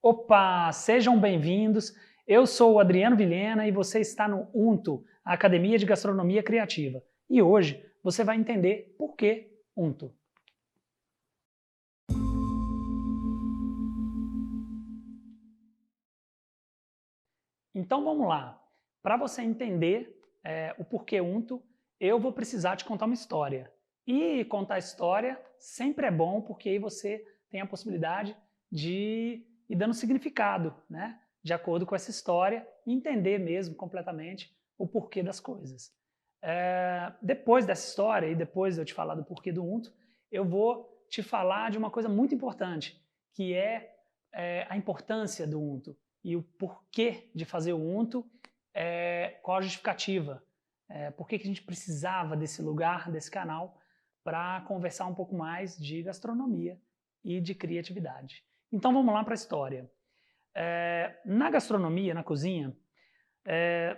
Opa, sejam bem-vindos. Eu sou o Adriano Vilhena e você está no UNTO, a Academia de Gastronomia Criativa. E hoje você vai entender por que UNTO. Então vamos lá. Para você entender o porquê UNTO, eu vou precisar te contar uma história. E contar história sempre é bom, porque aí você tem a possibilidade de ir dando significado, né? De acordo com essa história, e entender mesmo completamente o porquê das coisas. Depois dessa história e depois de eu te falar do porquê do UNTO, eu vou te falar de uma coisa muito importante, que é a importância do UNTO e o porquê de fazer o UNTO, qual a justificativa, por que a gente precisava desse lugar, desse canal, para conversar um pouco mais de gastronomia e de criatividade. Então vamos lá para a história. Na gastronomia, na cozinha,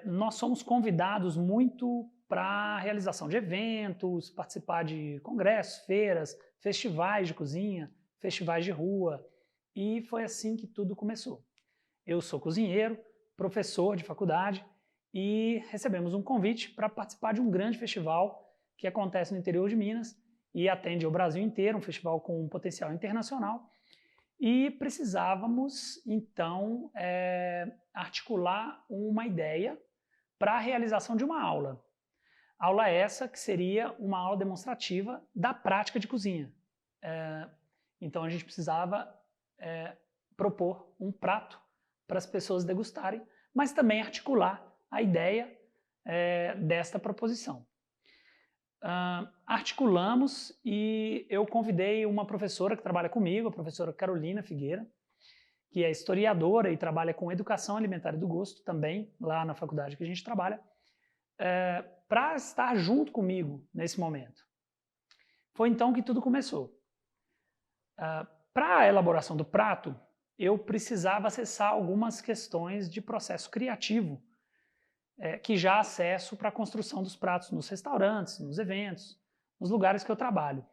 nós somos convidados muito para a realização de eventos, participar de congressos, feiras, festivais de cozinha, festivais de rua, e foi assim que tudo começou. Eu sou cozinheiro, professor de faculdade e recebemos um convite para participar de um grande festival que acontece no interior de Minas e atende o Brasil inteiro, um festival com um potencial internacional. E precisávamos, então, articular uma ideia para a realização de uma aula. Aula essa que seria uma aula demonstrativa da prática de cozinha. Então a gente precisava propor um prato para as pessoas degustarem, mas também articular a ideia desta proposição. Articulamos e eu convidei uma professora que trabalha comigo, a professora Carolina Figueira, que é historiadora e trabalha com educação alimentar e do gosto também, lá na faculdade que a gente trabalha, para estar junto comigo nesse momento. Foi então que tudo começou. Para a elaboração do prato, eu precisava acessar algumas questões de processo criativo que já acesso para a construção dos pratos nos restaurantes, nos eventos, nos lugares que eu trabalho.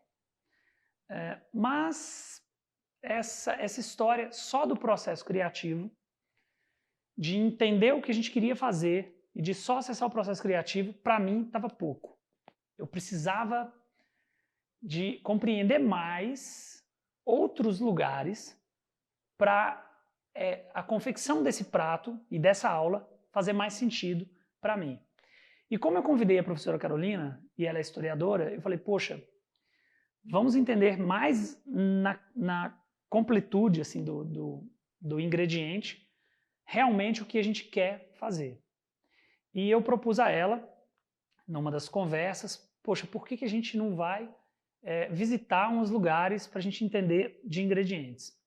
Mas essa história só do processo criativo, de entender o que a gente queria fazer e de só acessar o processo criativo, para mim estava pouco. Eu precisava de compreender mais outros lugares para a confecção desse prato e dessa aula fazer mais sentido para mim. E como eu convidei a professora Carolina, e ela é historiadora, eu falei, poxa, vamos entender mais na completude assim, do ingrediente, realmente o que a gente quer fazer. E eu propus a ela, numa das conversas, poxa, por que a gente não vai visitar uns lugares para a gente entender de ingredientes?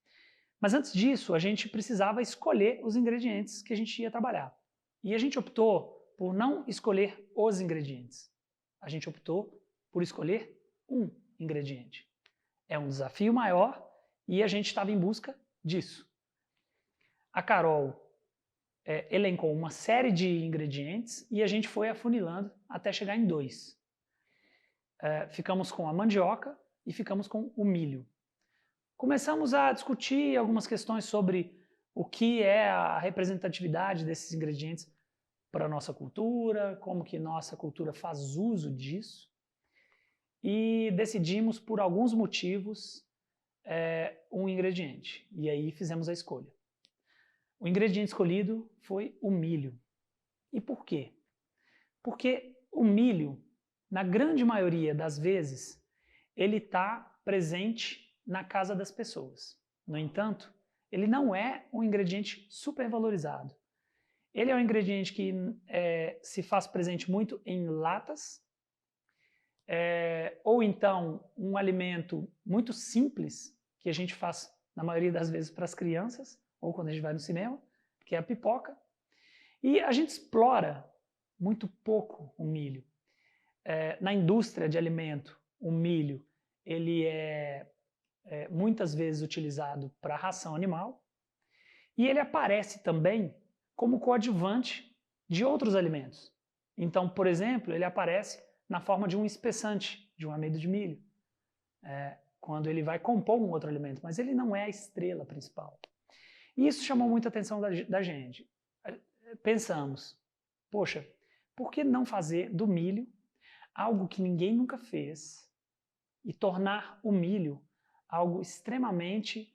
Mas antes disso, a gente precisava escolher os ingredientes que a gente ia trabalhar. E a gente optou por não escolher os ingredientes. A gente optou por escolher um ingrediente. É um desafio maior e a gente estava em busca disso. A Carol elencou uma série de ingredientes e a gente foi afunilando até chegar em 2. Ficamos com a mandioca e ficamos com o milho. Começamos a discutir algumas questões sobre o que é a representatividade desses ingredientes para a nossa cultura, como que nossa cultura faz uso disso, e decidimos, por alguns motivos, um ingrediente. E aí fizemos a escolha. O ingrediente escolhido foi o milho. E por quê? Porque o milho, na grande maioria das vezes, ele está presente na casa das pessoas. No entanto, ele não é um ingrediente supervalorizado. Ele é um ingrediente que se faz presente muito em latas, ou então um alimento muito simples, que a gente faz na maioria das vezes para as crianças, ou quando a gente vai no cinema, que é a pipoca. E a gente explora muito pouco o milho. Na indústria de alimento, o milho ele é muitas vezes utilizado para ração animal, e ele aparece também como coadjuvante de outros alimentos. Então, por exemplo, ele aparece na forma de um espessante, de um amido de milho, quando ele vai compor um outro alimento, mas ele não é a estrela principal. E isso chamou muita atenção da gente. Pensamos, poxa, por que não fazer do milho algo que ninguém nunca fez e tornar o milho algo extremamente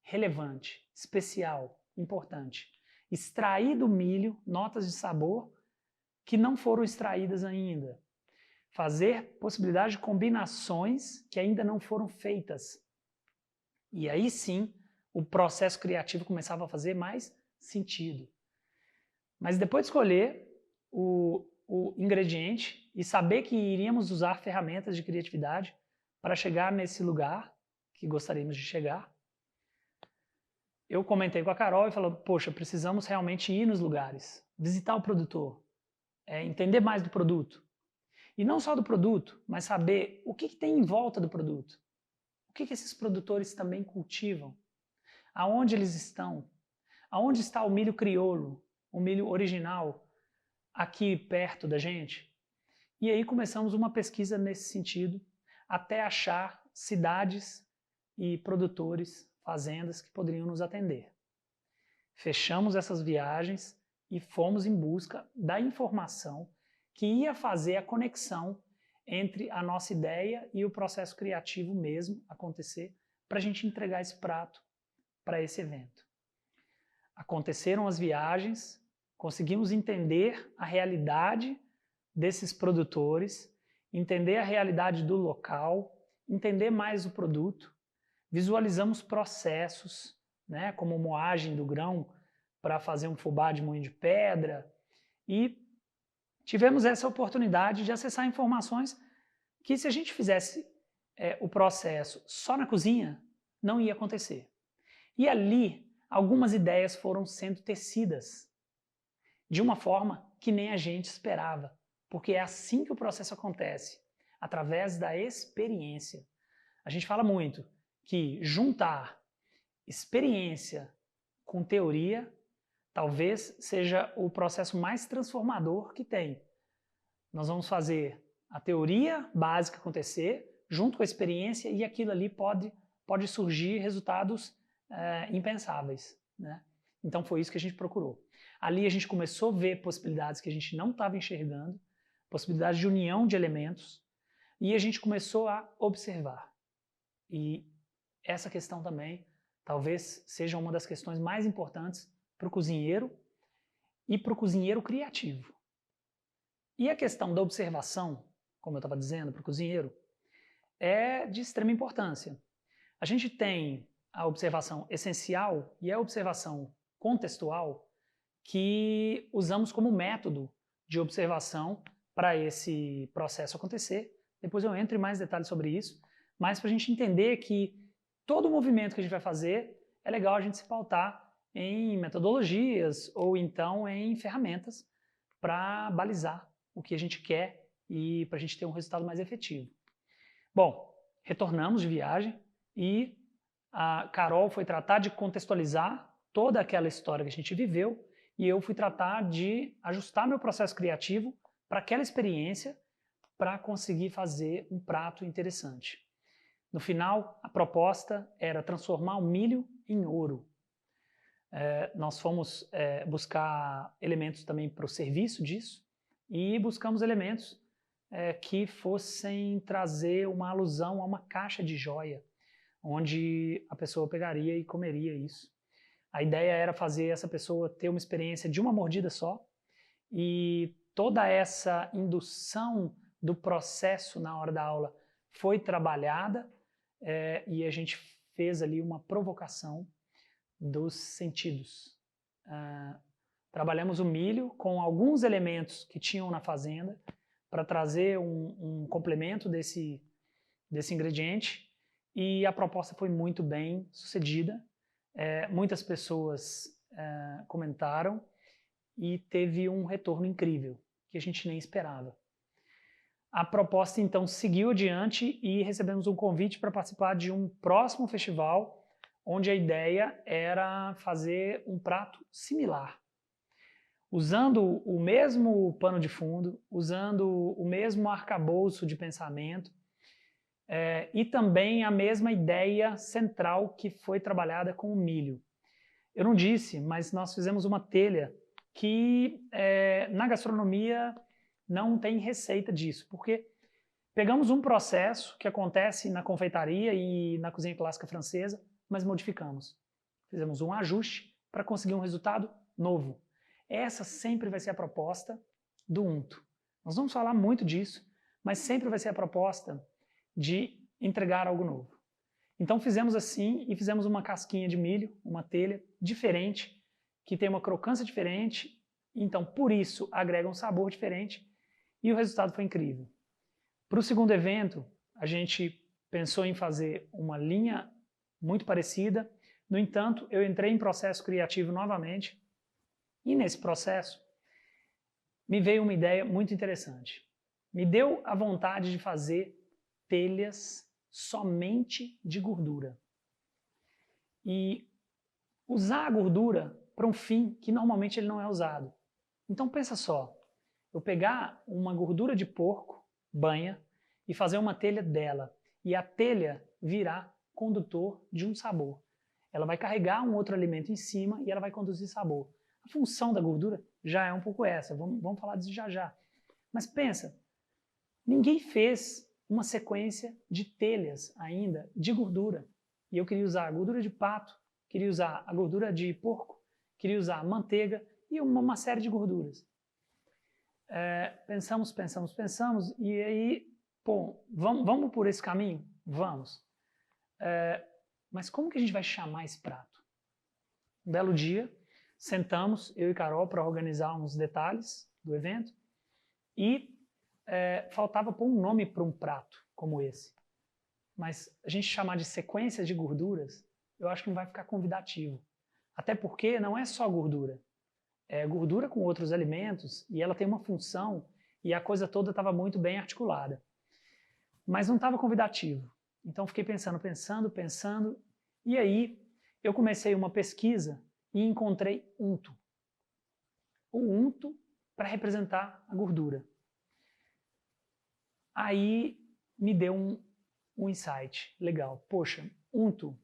relevante, especial, importante? Extrair do milho notas de sabor que não foram extraídas ainda. Fazer possibilidade de combinações que ainda não foram feitas. E aí sim, o processo criativo começava a fazer mais sentido. Mas depois de escolher o ingrediente e saber que iríamos usar ferramentas de criatividade para chegar nesse lugar que gostaríamos de chegar, eu comentei com a Carol e falei, poxa, precisamos realmente ir nos lugares, visitar o produtor, entender mais do produto. E não só do produto, mas saber o que tem em volta do produto. O que esses produtores também cultivam? Aonde eles estão? Aonde está o milho crioulo, o milho original, aqui perto da gente? E aí começamos uma pesquisa nesse sentido, até achar cidades e produtores, fazendas que poderiam nos atender. Fechamos essas viagens e fomos em busca da informação que ia fazer a conexão entre a nossa ideia e o processo criativo mesmo acontecer para a gente entregar esse prato para esse evento. Aconteceram as viagens, conseguimos entender a realidade desses produtores, entender a realidade do local, entender mais o produto, visualizamos processos, né, como moagem do grão para fazer um fubá de moinho de pedra, e tivemos essa oportunidade de acessar informações que, se a gente fizesse o processo só na cozinha, não ia acontecer. E ali, algumas ideias foram sendo tecidas de uma forma que nem a gente esperava, porque é assim que o processo acontece, através da experiência. A gente fala muito que juntar experiência com teoria talvez seja o processo mais transformador que tem. Nós vamos fazer a teoria básica acontecer junto com a experiência e aquilo ali pode surgir resultados impensáveis, né? Então foi isso que a gente procurou. Ali a gente começou a ver possibilidades que a gente não estava enxergando, possibilidades de união de elementos, e a gente começou a observar. E essa questão também talvez seja uma das questões mais importantes para o cozinheiro e para o cozinheiro criativo. E a questão da observação, como eu estava dizendo, para o cozinheiro, é de extrema importância. A gente tem a observação essencial e a observação contextual que usamos como método de observação para esse processo acontecer. Depois eu entro em mais detalhes sobre isso, mas para a gente entender que todo movimento que a gente vai fazer é legal a gente se pautar em metodologias ou então em ferramentas para balizar o que a gente quer e para a gente ter um resultado mais efetivo. Bom, retornamos de viagem e a Carol foi tratar de contextualizar toda aquela história que a gente viveu e eu fui tratar de ajustar meu processo criativo para aquela experiência para conseguir fazer um prato interessante. No final, a proposta era transformar o milho em ouro. Nós fomos buscar elementos também para o serviço disso e buscamos elementos que fossem trazer uma alusão a uma caixa de joia, onde a pessoa pegaria e comeria isso. A ideia era fazer essa pessoa ter uma experiência de uma mordida só e toda essa indução do processo na hora da aula foi trabalhada e a gente fez ali uma provocação dos sentidos. Trabalhamos o milho com alguns elementos que tinham na fazenda para trazer um complemento desse ingrediente e a proposta foi muito bem sucedida. Muitas pessoas comentaram e teve um retorno incrível, que a gente nem esperava. A proposta então seguiu adiante e recebemos um convite para participar de um próximo festival, onde a ideia era fazer um prato similar. Usando o mesmo pano de fundo, usando o mesmo arcabouço de pensamento, e também a mesma ideia central que foi trabalhada com o milho. Eu não disse, mas nós fizemos uma telha que na gastronomia não tem receita disso, porque pegamos um processo que acontece na confeitaria e na cozinha clássica francesa, mas modificamos. Fizemos um ajuste para conseguir um resultado novo. Essa sempre vai ser a proposta do unto. Nós vamos falar muito disso, mas sempre vai ser a proposta de entregar algo novo. Então fizemos assim e fizemos uma casquinha de milho, uma telha diferente, que tem uma crocância diferente, então por isso agrega um sabor diferente e o resultado foi incrível. Para o segundo evento, a gente pensou em fazer uma linha muito parecida, no entanto, eu entrei em processo criativo novamente e nesse processo me veio uma ideia muito interessante. Me deu a vontade de fazer telhas somente de gordura. E usar a gordura para um fim que normalmente ele não é usado. Então pensa só, eu pegar uma gordura de porco, banha, e fazer uma telha dela. E a telha virar condutor de um sabor. Ela vai carregar um outro alimento em cima e ela vai conduzir sabor. A função da gordura já é um pouco essa, vamos falar disso já já. Mas pensa, ninguém fez uma sequência de telhas ainda de gordura. E eu queria usar a gordura de pato, queria usar a gordura de porco, queria usar manteiga e uma série de gorduras. Pensamos, e aí, pô, vamos por esse caminho? Vamos. Mas como que a gente vai chamar esse prato? Um belo dia, sentamos, eu e Carol, para organizar uns detalhes do evento e faltava pôr um nome para um prato como esse. Mas a gente chamar de sequência de gorduras, eu acho que não vai ficar convidativo. Até porque não é só gordura. É gordura com outros alimentos e ela tem uma função e a coisa toda estava muito bem articulada. Mas não estava convidativo. Então fiquei pensando e aí eu comecei uma pesquisa e encontrei unto. O unto para representar a gordura. Aí me deu um insight legal. Poxa, unto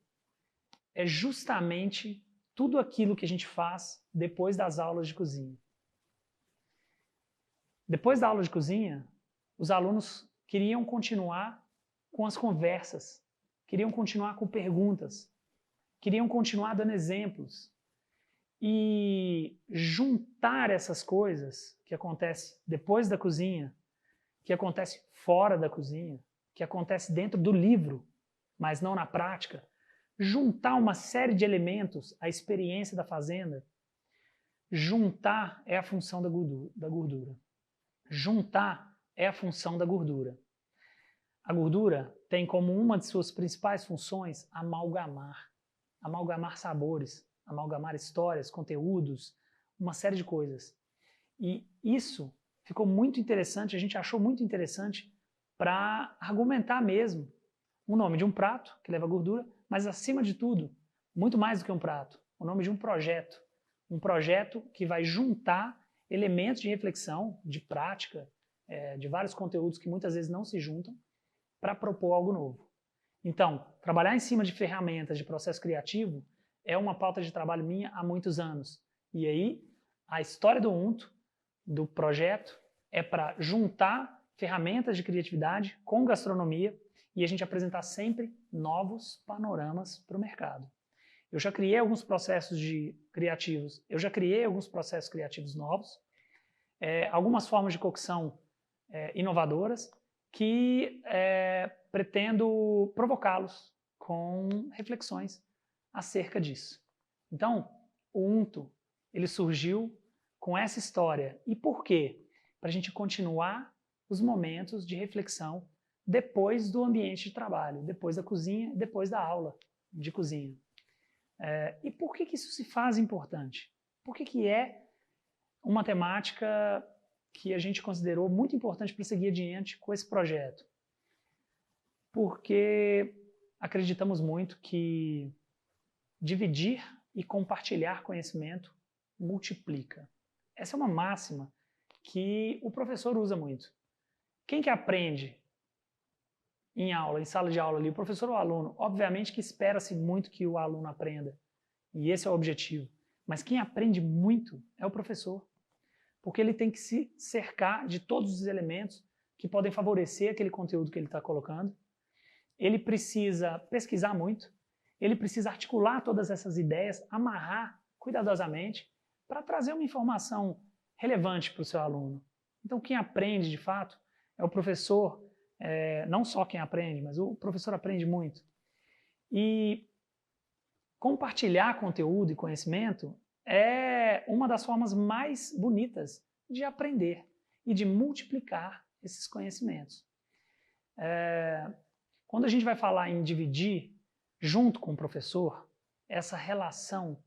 é justamente tudo aquilo que a gente faz depois das aulas de cozinha. Depois da aula de cozinha, os alunos queriam continuar com as conversas, queriam continuar com perguntas, queriam continuar dando exemplos. E juntar essas coisas que acontecem depois da cozinha, que acontece fora da cozinha, que acontece dentro do livro, mas não na prática, juntar uma série de elementos, a experiência da fazenda, juntar é a função da gordura. Juntar é a função da gordura. A gordura tem como uma de suas principais funções amalgamar. Amalgamar sabores, amalgamar histórias, conteúdos, uma série de coisas. E isso ficou muito interessante, a gente achou muito interessante para argumentar mesmo o nome de um prato que leva gordura, mas acima de tudo, muito mais do que um prato, o nome de um projeto. Um projeto que vai juntar elementos de reflexão, de prática, de vários conteúdos que muitas vezes não se juntam, para propor algo novo. Então, trabalhar em cima de ferramentas de processo criativo é uma pauta de trabalho minha há muitos anos. E aí, a história do unto, do projeto, é para juntar ferramentas de criatividade com gastronomia e a gente apresentar sempre novos panoramas para o mercado. Eu já criei alguns processos criativos novos, algumas formas de cocção inovadoras que pretendo provocá-los com reflexões acerca disso. Então, o unto, ele surgiu com essa história. E por quê? Para a gente continuar os momentos de reflexão depois do ambiente de trabalho, depois da cozinha, depois da aula de cozinha. E por que isso se faz importante? Por que é uma temática que a gente considerou muito importante para seguir adiante com esse projeto? Porque acreditamos muito que dividir e compartilhar conhecimento multiplica. Essa é uma máxima que o professor usa muito. Quem que aprende em aula, em sala de aula ali, o professor ou o aluno? Obviamente que espera-se muito que o aluno aprenda. E esse é o objetivo. Mas quem aprende muito é o professor, porque ele tem que se cercar de todos os elementos que podem favorecer aquele conteúdo que ele está colocando. Ele precisa pesquisar muito, ele precisa articular todas essas ideias, amarrar cuidadosamente para trazer uma informação relevante para o seu aluno. Então, quem aprende de fato é o professor, não só quem aprende, mas o professor aprende muito. E compartilhar conteúdo e conhecimento é uma das formas mais bonitas de aprender e de multiplicar esses conhecimentos. Quando a gente vai falar em dividir junto com o professor, essa relação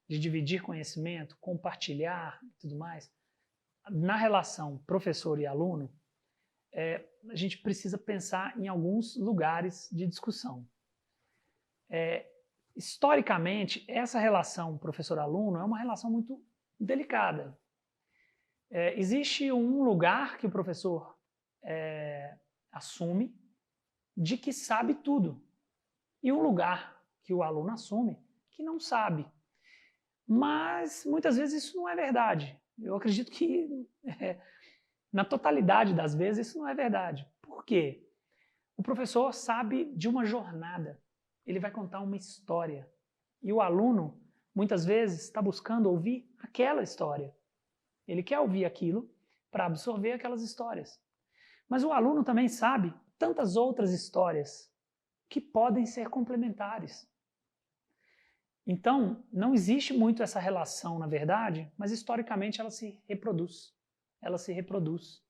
de dividir conhecimento, compartilhar e tudo mais, na relação professor e aluno, a gente precisa pensar em alguns lugares de discussão. Historicamente, essa relação professor-aluno é uma relação muito delicada. Existe um lugar que o professor assume de que sabe tudo, e um lugar que o aluno assume que não sabe. Mas muitas vezes isso não é verdade. Eu acredito que na totalidade das vezes isso não é verdade. Por quê? O professor sabe de uma jornada, ele vai contar uma história. E o aluno, muitas vezes, está buscando ouvir aquela história. Ele quer ouvir aquilo para absorver aquelas histórias. Mas o aluno também sabe tantas outras histórias que podem ser complementares. Então, não existe muito essa relação, na verdade, mas historicamente ela se reproduz. Ela se reproduz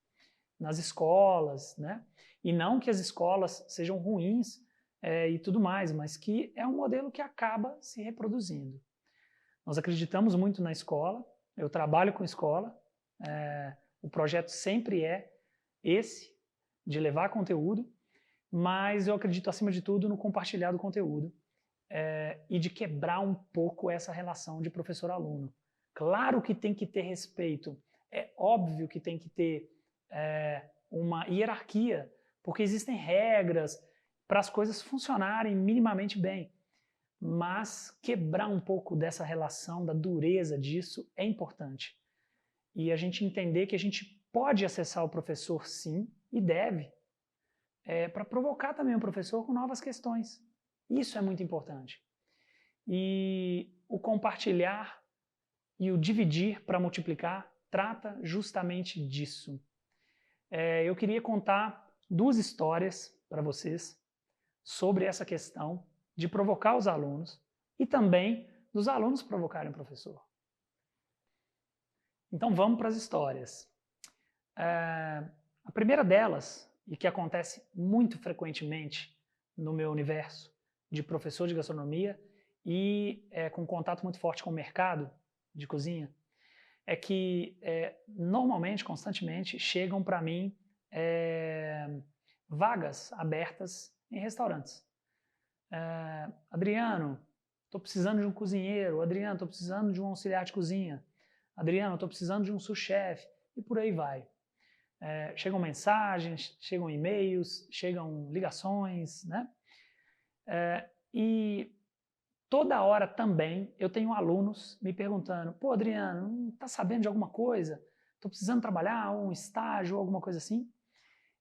nas escolas, né? E não que as escolas sejam ruins e tudo mais, mas que é um modelo que acaba se reproduzindo. Nós acreditamos muito na escola, eu trabalho com escola, o projeto sempre é esse, de levar conteúdo, mas eu acredito, acima de tudo, no compartilhar do conteúdo e de quebrar um pouco essa relação de professor-aluno. Claro que tem que ter respeito, é óbvio que tem que ter uma hierarquia, porque existem regras para as coisas funcionarem minimamente bem, mas quebrar um pouco dessa relação, da dureza disso, é importante. E a gente entender que a gente pode acessar o professor sim, e deve, para provocar também o professor com novas questões. Isso é muito importante. E o compartilhar e o dividir para multiplicar trata justamente disso. Eu queria contar 2 histórias para vocês sobre essa questão de provocar os alunos e também dos alunos provocarem o professor. Então vamos para as histórias. A primeira delas, e que acontece muito frequentemente no meu universo de professor de gastronomia e com contato muito forte com o mercado de cozinha, é que normalmente, constantemente, chegam para mim vagas abertas em restaurantes. Adriano, estou precisando de um cozinheiro. Adriano, estou precisando de um auxiliar de cozinha. Adriano, estou precisando de um sous-chefe. E por aí vai. Chegam mensagens, chegam e-mails, chegam ligações, né? E toda hora também eu tenho alunos me perguntando: pô, Adriano, não está sabendo de alguma coisa? Estou precisando trabalhar, um estágio, alguma coisa assim.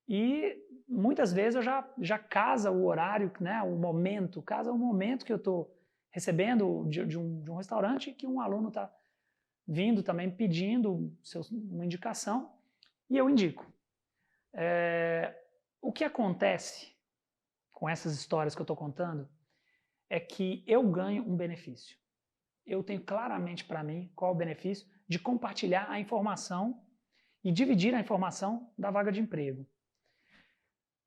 E muitas vezes eu já casa o horário, né, o momento que eu estou recebendo de um restaurante que um aluno está vindo também pedindo uma indicação e eu indico. O que acontece com essas histórias que eu estou contando é que eu ganho um benefício. Eu tenho claramente para mim qual é o benefício de compartilhar a informação e dividir a informação da vaga de emprego.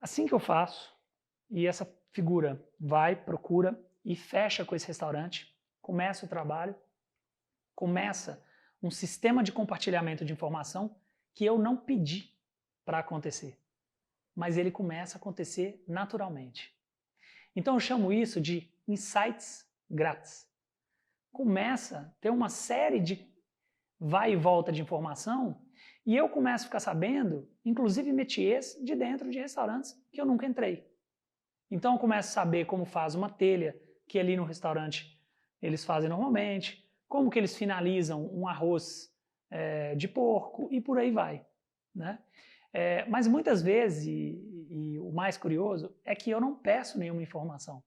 Assim que eu faço, e essa figura vai, procura e fecha com esse restaurante, começa o trabalho, começa um sistema de compartilhamento de informação que eu não pedi para acontecer, mas ele começa a acontecer naturalmente. Então eu chamo isso de insights grátis. Começa a ter uma série de vai e volta de informação e eu começo a ficar sabendo, inclusive métiers de dentro de restaurantes que eu nunca entrei. Então eu começo a saber como faz uma telha, que ali no restaurante eles fazem normalmente, como que eles finalizam um arroz de porco e por aí vai, né? Mas muitas vezes, e o mais curioso, é que eu não peço nenhuma informação.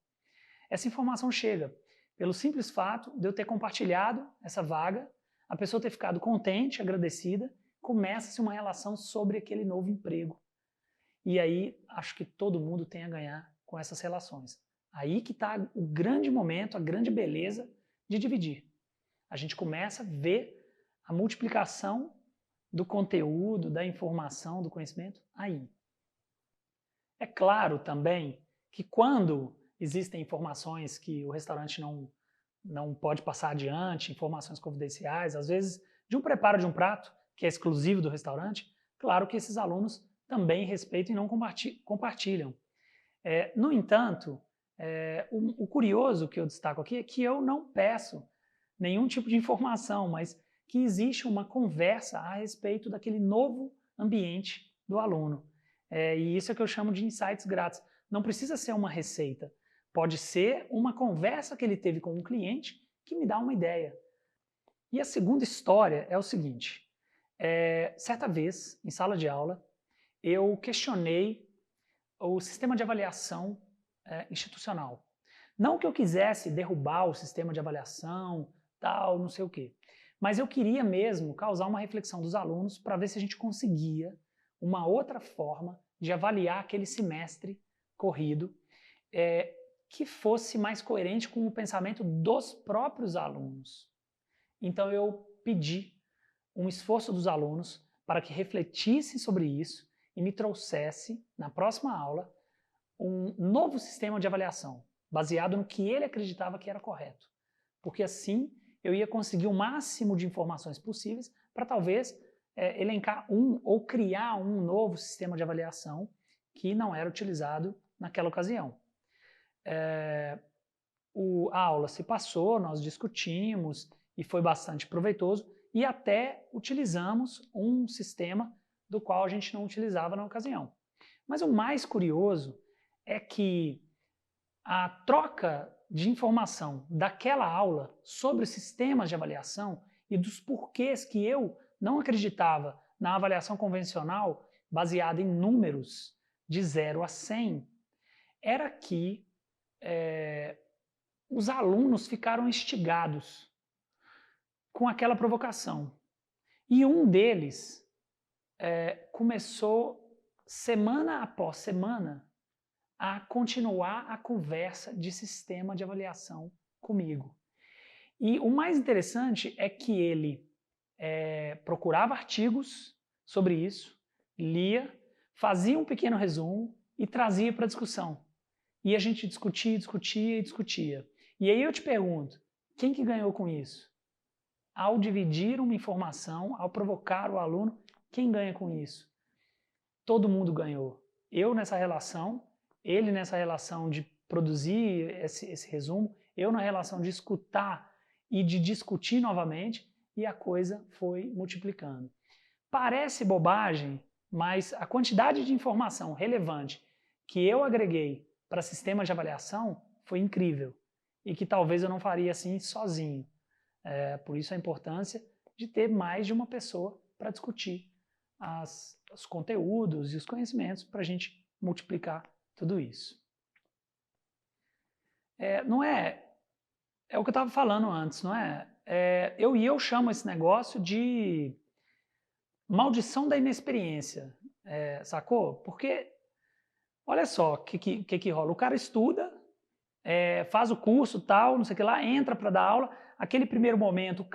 Essa informação chega pelo simples fato de eu ter compartilhado essa vaga, a pessoa ter ficado contente, agradecida, começa-se uma relação sobre aquele novo emprego. E aí, acho que todo mundo tem a ganhar com essas relações. Aí que está o grande momento, a grande beleza de dividir. A gente começa a ver a multiplicação do conteúdo, da informação, do conhecimento aí. É claro também que quando existem informações que o restaurante não pode passar adiante, informações confidenciais, às vezes de um preparo de um prato que é exclusivo do restaurante, claro que esses alunos também respeitam e não compartilham. No entanto, o curioso que eu destaco aqui é que eu não peço nenhum tipo de informação, mas que existe uma conversa a respeito daquele novo ambiente do aluno. E isso é que eu chamo de insights grátis. Não precisa ser uma receita, pode ser uma conversa que ele teve com um cliente que me dá uma ideia. E a segunda história é o seguinte, certa vez, em sala de aula, eu questionei o sistema de avaliação institucional. Não que eu quisesse derrubar o sistema de avaliação, tal, não sei o quê. Mas eu queria mesmo causar uma reflexão dos alunos para ver se a gente conseguia uma outra forma de avaliar aquele semestre corrido que fosse mais coerente com o pensamento dos próprios alunos. Então eu pedi um esforço dos alunos para que refletissem sobre isso e me trouxesse, na próxima aula, um novo sistema de avaliação, baseado no que ele acreditava que era correto. Porque assim eu ia conseguir o máximo de informações possíveis para talvez elencar ou criar um novo sistema de avaliação que não era utilizado naquela ocasião. A aula se passou, nós discutimos e foi bastante proveitoso e até utilizamos um sistema do qual a gente não utilizava na ocasião. Mas o mais curioso é que a troca de informação daquela aula sobre sistemas de avaliação e dos porquês que eu não acreditava na avaliação convencional baseada em números de 0 a 100, era que os alunos ficaram instigados com aquela provocação. E um deles começou, semana após semana, a continuar a conversa de sistema de avaliação comigo. E o mais interessante é que ele procurava artigos sobre isso, lia, fazia um pequeno resumo e trazia para a discussão. E a gente discutia, discutia e discutia. E aí eu te pergunto, quem que ganhou com isso? Ao dividir uma informação, ao provocar o aluno, quem ganha com isso? Todo mundo ganhou. Eu nessa relação, ele nessa relação de produzir esse resumo, eu na relação de escutar e de discutir novamente, e a coisa foi multiplicando. Parece bobagem, mas a quantidade de informação relevante que eu agreguei para sistemas de avaliação foi incrível e que talvez eu não faria assim sozinho. Por isso a importância de ter mais de uma pessoa para discutir os conteúdos e os conhecimentos para a gente multiplicar tudo isso. Não é o que eu estava falando antes, não é? Eu chamo esse negócio de maldição da inexperiência, sacou? Porque, olha só o que rola. O cara estuda, faz o curso tal, não sei o que lá, entra para dar aula, aquele primeiro momento o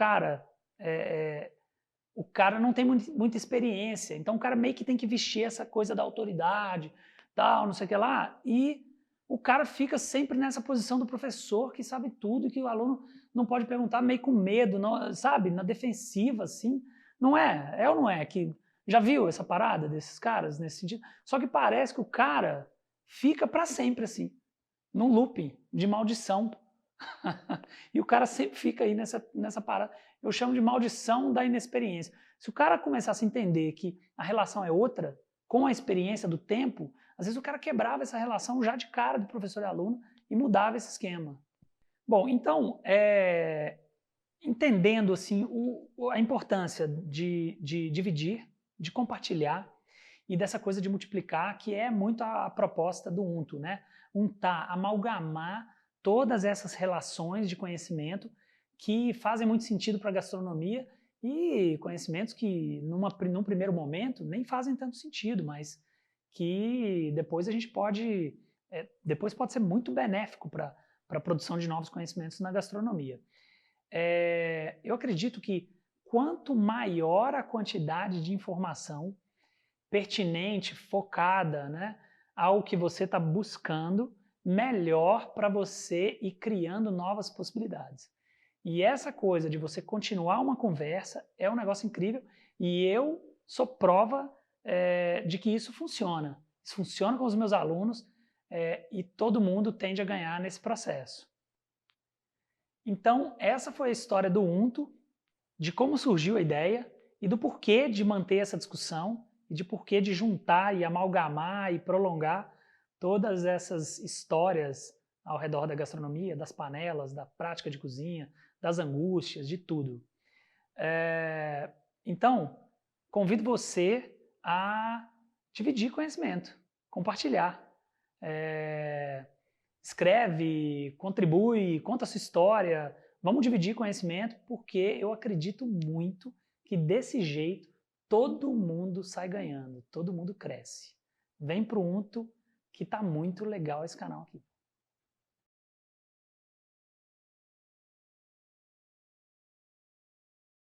cara não tem muita experiência, então o cara meio que tem que vestir essa coisa da autoridade, tal, não sei o que lá, e o cara fica sempre nessa posição do professor que sabe tudo e que o aluno não pode perguntar, meio com medo, não, sabe, na defensiva, assim. Não é? É ou não é? Que, já viu essa parada desses caras nesse sentido? Só que parece que o cara fica para sempre assim, num looping de maldição. E o cara sempre fica aí nessa parada. Eu chamo de maldição da inexperiência. Se o cara começasse a entender que a relação é outra, com a experiência do tempo, às vezes o cara quebrava essa relação já de cara do professor e aluno e mudava esse esquema. Bom, então, entendendo assim a importância de dividir, de compartilhar e dessa coisa de multiplicar, que é muito a proposta do Unto, né? Untar, amalgamar todas essas relações de conhecimento que fazem muito sentido para a gastronomia e conhecimentos que num primeiro momento nem fazem tanto sentido, mas que depois a gente pode, depois pode ser muito benéfico para a produção de novos conhecimentos na gastronomia. Eu acredito que quanto maior a quantidade de informação pertinente, focada, né, ao que você está buscando, melhor para você ir criando novas possibilidades. E essa coisa de você continuar uma conversa é um negócio incrível e eu sou prova de que isso funciona. Isso funciona com os meus alunos e todo mundo tende a ganhar nesse processo. Então, essa foi a história do Unto, de como surgiu a ideia e do porquê de manter essa discussão e de porquê de juntar e amalgamar e prolongar todas essas histórias ao redor da gastronomia, das panelas, da prática de cozinha, das angústias, de tudo. Então, convido você a dividir conhecimento, compartilhar. Escreve, contribui, conta a sua história, vamos dividir conhecimento, porque eu acredito muito que desse jeito todo mundo sai ganhando, todo mundo cresce. Vem pro Unto, que tá muito legal esse canal aqui.